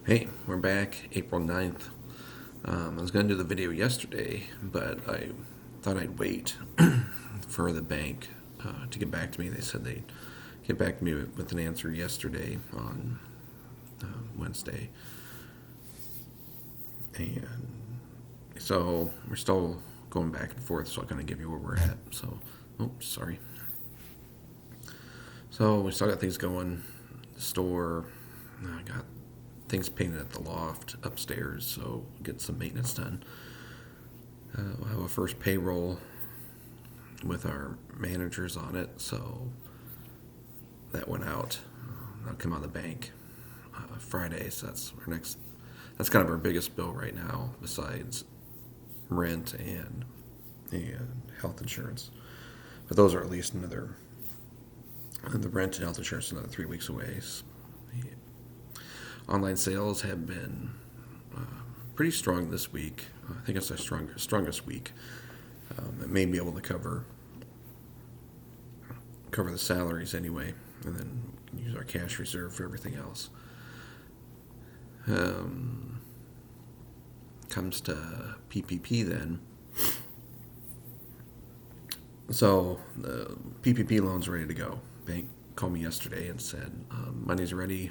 Hey, we're back April 9th. I was going to do the video yesterday, but I thought I'd wait for the bank to get back to me. They said they'd get back to me with an answer yesterday on Wednesday. And so we're still going back and forth, so I'll kind of give you where we're at. So, oops, sorry. So we still got things going. The store, I got things painted at the loft upstairs, so get some maintenance done. We'll have a first payroll with our managers on it, so that went out. That'll come out of the bank Friday, so that's our next. That's kind of our biggest bill right now, besides rent and health insurance. But those are at least another. The rent and health insurance is another 3 weeks away. So, yeah. Online sales have been pretty strong this week. I think it's our strongest week. It may be able to cover the salaries anyway, and then use our cash reserve for everything else. Comes to PPP then. So the PPP loan's ready to go. Bank called me yesterday and said money's ready.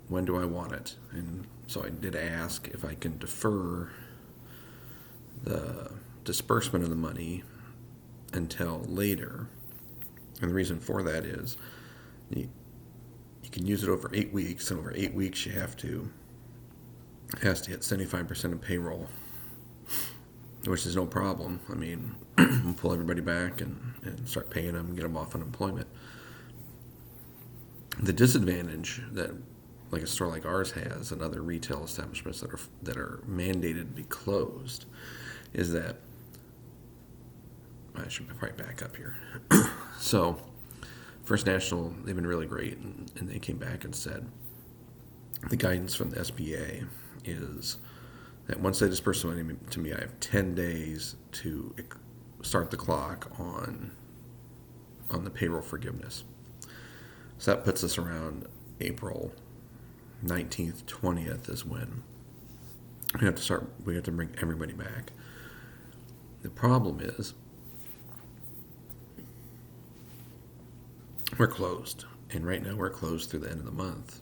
When do I want it? And so I did ask if I can defer the disbursement of the money until later. And the reason for that is you can use it over 8 weeks, and over 8 weeks it has to hit 75% of payroll, which is no problem. I mean, we'll pull everybody back and start paying them and get them off unemployment. The disadvantage that like a store like ours has and other retail establishments that are mandated to be closed is that I should probably back up here. So First National, they've been really great, and they came back and said the guidance from the SBA is that once they disperse the money to me, I have 10 days to start the clock on the payroll forgiveness. So that puts us around April 19th, 20th is when we have to bring everybody back. The problem is we're closed, and right now we're closed through the end of the month.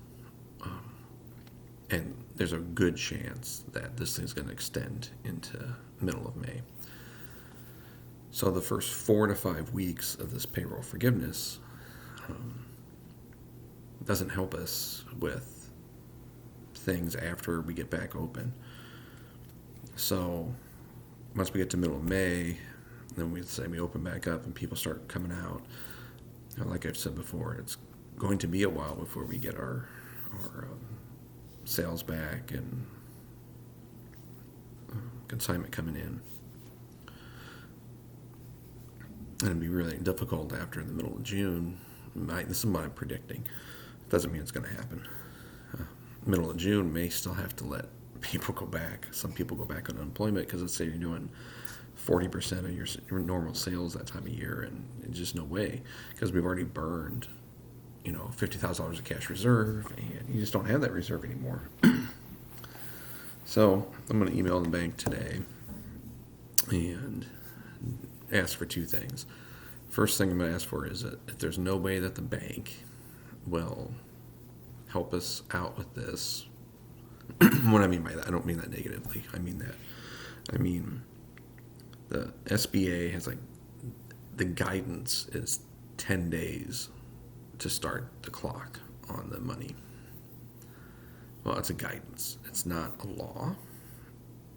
And there's a good chance that this thing's going to extend into middle of May. So the first 4 to 5 weeks of this payroll forgiveness doesn't help us with things after we get back open. So once we get to middle of May, then we say we open back up and people start coming out. Like I've said before, it's going to be a while before we get our sales back and consignment coming in. And it'd be really difficult after the middle of June. This is what I'm predicting. Doesn't mean it's going to happen. Middle of June may still have to let people go back. Some people go back on unemployment because let's say you're doing 40% of your normal sales that time of year, and just no way, because we've already burned, $50,000 of cash reserve, and you just don't have that reserve anymore. So I'm going to email the bank today and ask for 2 things. First thing I'm going to ask for is that if there's no way that the bank will help us out with this. What I mean by that, I don't mean that negatively. I mean the SBA has the guidance is 10 days to start the clock on the money. Well, it's a guidance. It's not a law.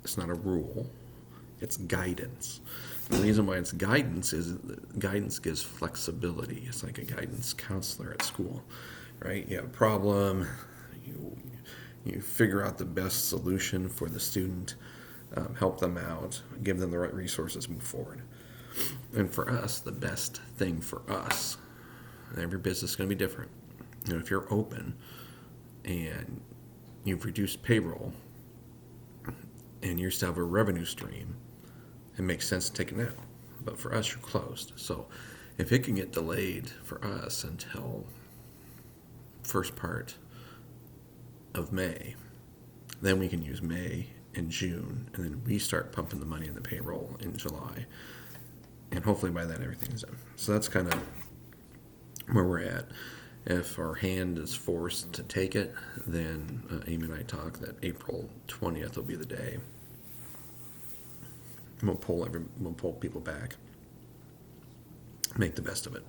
It's not a rule. It's guidance. The reason why it's guidance is guidance gives flexibility. It's like a guidance counselor at school, right? You have a problem, you figure out the best solution for the student, help them out, give them the right resources, move forward. And for us, the best thing for us, and every business is going to be different. If you're open and you've reduced payroll and you still have a revenue stream, it makes sense to take it now. But for us, you're closed. So if it can get delayed for us until first part of May. Then we can use May and June, and then we start pumping the money in the payroll in July. And hopefully by then everything's done. So that's kind of where we're at. If our hand is forced to take it, then Amy and I talk that April 20th will be the day. We'll pull people back, make the best of it.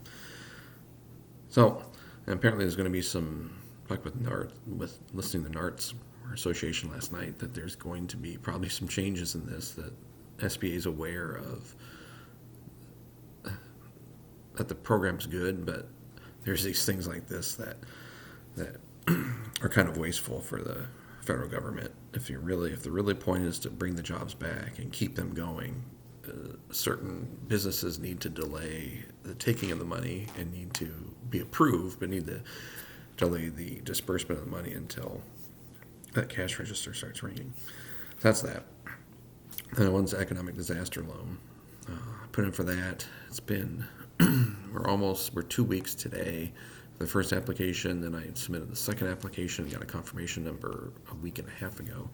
So, and apparently there's going to be some, like with NART, with listening to NART's association last night, that there's going to be probably some changes in this, that SBA is aware of, that the program's good, but there's these things like this that are kind of wasteful for the federal government. If the really point is to bring the jobs back and keep them going, certain businesses need to delay the taking of the money and need to be approved, but need to delay the disbursement of the money until that cash register starts ringing. So that's that. And one's economic disaster loan. I put in for that. It's been we're 2 weeks today for the first application. Then I submitted the second application and got a confirmation number a week and a half ago.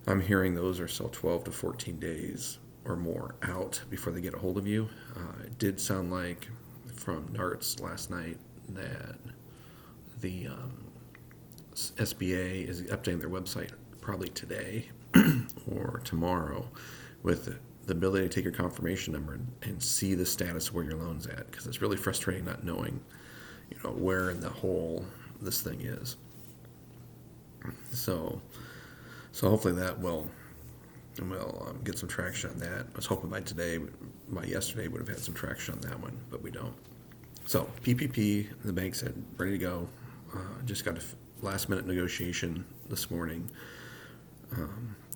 I'm hearing those are still 12 to 14 days or more out before they get a hold of you. It did sound like from NARTS last night that the SBA is updating their website probably today or tomorrow with the ability to take your confirmation number and see the status of where your loan's at, because it's really frustrating not knowing, where in the hole this thing is. So hopefully that will get some traction on that. I was hoping by yesterday would have had some traction on that one, but we don't. So PPP, the bank said ready to go. Just got a last minute negotiation this morning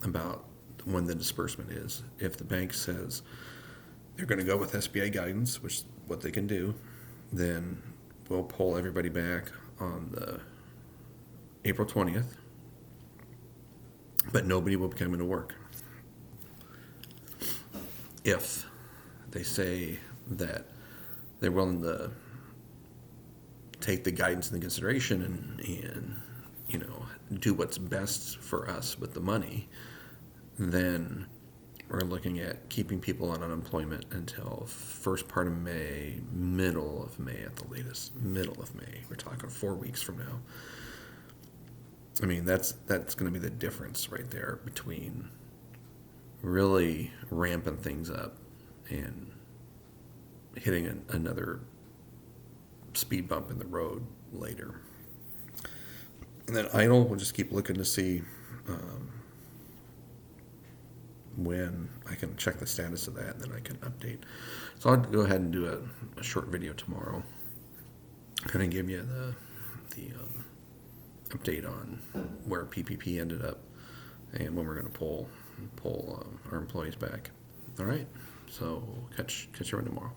about when the disbursement is. If the bank says they're going to go with SBA guidance, which is what they can do, then we'll pull everybody back on the April 20th, but nobody will be coming to work. If they say that they're willing to take the guidance into consideration and do what's best for us with the money, then we're looking at keeping people on unemployment until first part of May, middle of May at the latest. Middle of May. We're talking 4 weeks from now. I mean, that's going to be the difference right there between really ramping things up and hitting another speed bump in the road later. And then EILD, we'll just keep looking to see when I can check the status of that, and then I can update. So I'll go ahead and do a short video tomorrow, kind of give you the update on where PPP ended up and when we're going to pull our employees back. All right, so catch you tomorrow.